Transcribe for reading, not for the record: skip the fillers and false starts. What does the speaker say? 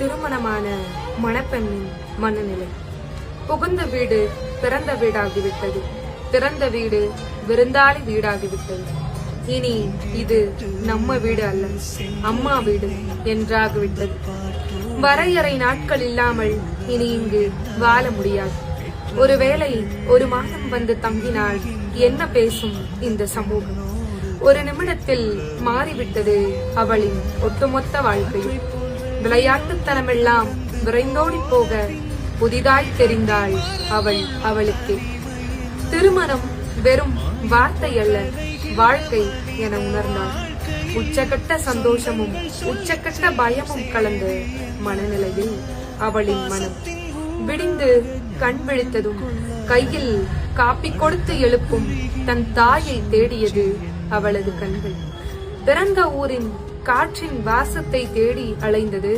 திருமணமான மணப்பெண்ணின் மனநிலை. புகுந்த வீடு பிறந்த வீடாகிவிட்டது, திறந்த வீடு விருந்தாளி வீடாகிவிட்டது. இனி இது நம்ம வீடு அல்ல, அம்மா வீடு என்றாகிவிட்டது. வரையறை நாட்கள் இல்லாமல் இனி இங்கு வாழ முடியாது. ஒருவேளை ஒரு மாதம் வந்து தங்கினால் என்ன பேசும் இந்த சமூகம்? ஒரு நிமிடத்தில் மாறிவிட்டது அவளின் ஒட்டுமொத்த வாழ்க்கை. விளையாட்டுத்தனமெல்லாம் விரைந்தோடி போக புதிதாய் தெரிந்தாள் அவளுக்கு. திருமணம் வெறும் வார்த்தை அல்ல, வாழ்க்கை என உணர்ந்தாள். உச்சகட்ட சந்தோஷமும் உச்சகட்ட பயமும் கலந்த மனநிலையில் அவளின் மனம். விடிந்து கண் விழித்ததும் கையில் காப்பி கொடுத்து எழுப்பும் தன் தாயை தேடியது அவளது கண்கள். பிறந்த ஊரின் காற்றின் வாசத்தை தேடி அலைந்தது